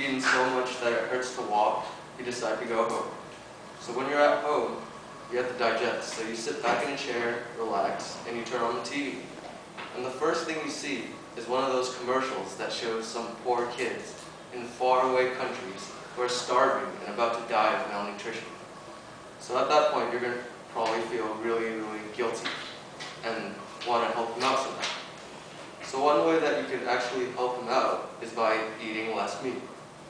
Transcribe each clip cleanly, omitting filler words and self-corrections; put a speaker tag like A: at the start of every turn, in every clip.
A: eaten so much that it hurts to walk, you decide to go home. So when you're at home, you have to digest. So you sit back in a chair, relax, and you turn on the TV. And the first thing you see is one of those commercials that shows some poor kids in faraway countries who are starving and about to die of malnutrition. So at that point, you're going to probably feel really, really guilty and want to help them out somehow. So one way that you can actually help them out is by eating less meat.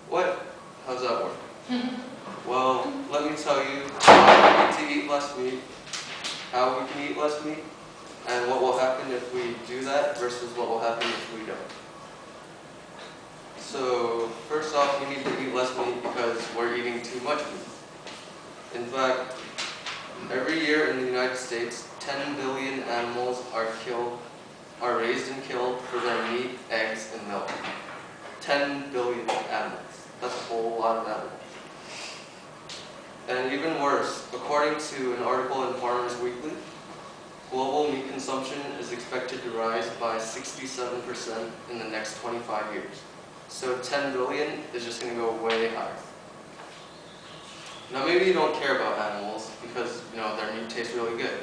A: What? How's that work? Well, let me tell you how to eat less meat, how we can eat less meat, and what will happen if we do that versus what will happen if we don't. So first off, we need to eat less meat because we're eating too much meat. In fact, every year in the United States, 10 billion animals are raised and killed for their meat, eggs, and milk. 10 billion animals. That's a whole lot of animals. And even worse, according to an article in Farmers Weekly, global meat consumption is expected to rise by 67% in the next 25 years. So 10 billion is just going to go way higher. Now maybe you don't care about animals because their meat tastes really good,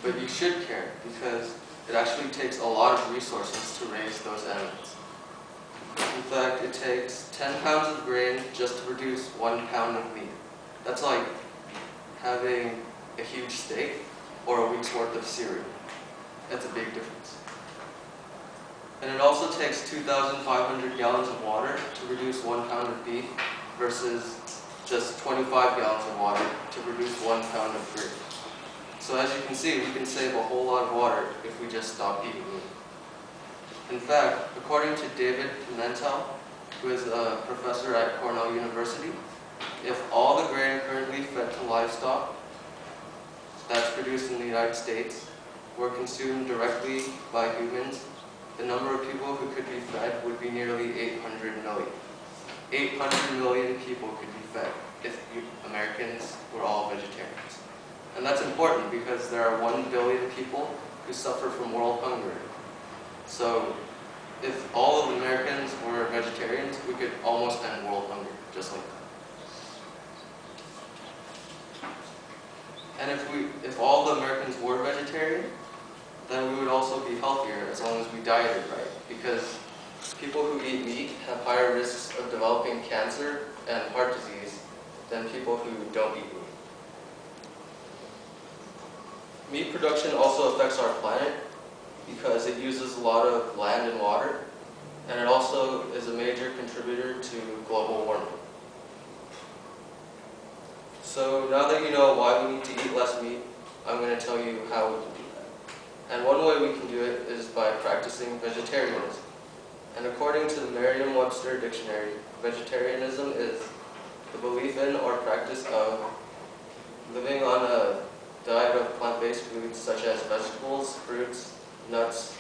A: but you should care because it actually takes a lot of resources to raise those animals. In fact, it takes 10 pounds of grain just to produce 1 pound of meat. That's like having a huge steak or a week's worth of cereal. That's a big difference. And it also takes 2,500 gallons of water to produce 1 pound of beef versus just 25 gallons of water to produce 1 pound of grain. So as you can see, we can save a whole lot of water if we just stop eating meat. In fact, according to David Pimentel, who is a professor at Cornell University, if all the grain currently fed to livestock that's produced in the United States were consumed directly by humans, the number of people who could be fed would be nearly 800 million. 800 million people could be fed if Americans were all vegetarians. And that's important because there are 1 billion people who suffer from world hunger. So if all of Americans were vegetarians, we could almost end world hunger, just like that. And if all the Americans were vegetarian, then we would also be healthier as long as we dieted right. Because people who eat meat have higher risks of developing cancer and heart disease than people who don't eat meat. Meat production also affects our planet because it uses a lot of land and water, and it also is a major contributor to global warming. So now that you know why we need to eat less meat, I'm going to tell you how we can do that. And one way we can do it is by practicing vegetarianism. And according to the Merriam-Webster dictionary, vegetarianism is the belief in or practice of living on a diet of plant-based foods such as vegetables, fruits, nuts,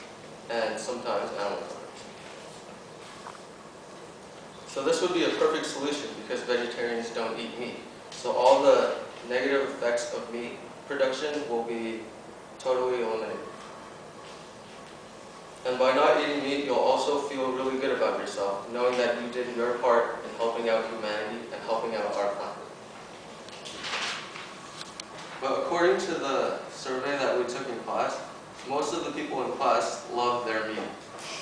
A: and sometimes animal products. So this would be a perfect solution because vegetarians don't eat meat. So all the negative effects of meat production will be totally eliminated. And by not eating meat, you'll also feel really good about yourself, knowing that you did your part in helping out humanity and helping out our planet. But according to the survey that we took in class, most of the people in class love their meat.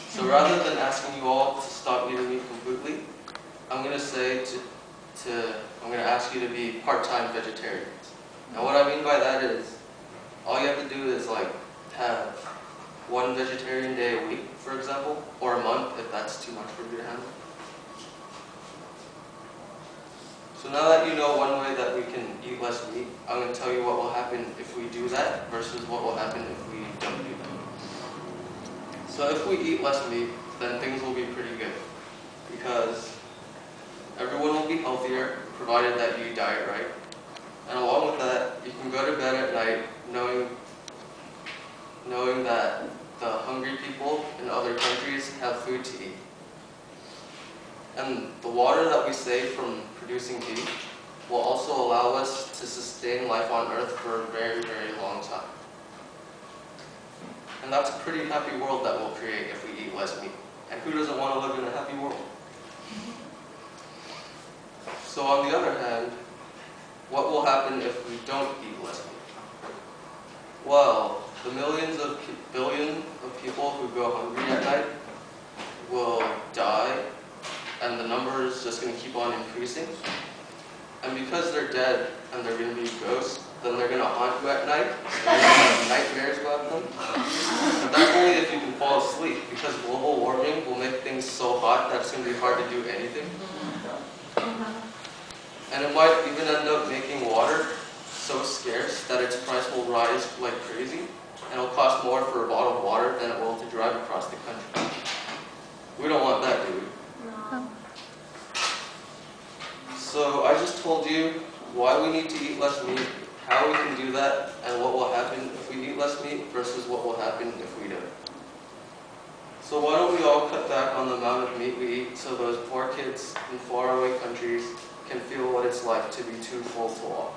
A: So rather than asking you all to stop eating meat completely, I'm going to ask you to be part-time vegetarians. Now what I mean by that is, all you have to do is have 1 vegetarian day a week, for example, or a month if that's too much for you to handle. So now that you know one way that we can eat less meat, I'm going to tell you what will happen if we do that versus what will happen if we don't do that. So if we eat less meat, then things will be pretty good because everyone will be healthier, provided that you diet right. And along with that, you can go to bed at night knowing that the hungry people in other countries have food to eat. And the water that we save from producing beef will also allow us to sustain life on Earth for a very, very long time. And that's a pretty happy world that we'll create if we eat less meat. And who doesn't want to live in a happy world? So on the other hand, what will happen if we don't eat less meat? Well, the billion of people who go hungry at night will die, and the number is just going to keep on increasing. And because they're dead and they're going to be ghosts, then they're going to haunt you at night, and you're going to have nightmares about them. And that's only if you can fall asleep, because global warming will make things so hot that it's going to be hard to do anything. And it might even end up making water so scarce that its price will rise like crazy, and it'll cost more for a bottle of water than it will to drive across the country. We don't want that, do we?
B: No.
A: So I just told you why we need to eat less meat, how we can do that, and what will happen if we eat less meat versus what will happen if we don't. So why don't we all cut back on the amount of meat we eat so those poor kids in faraway countries can feel what it's like to be too full to walk.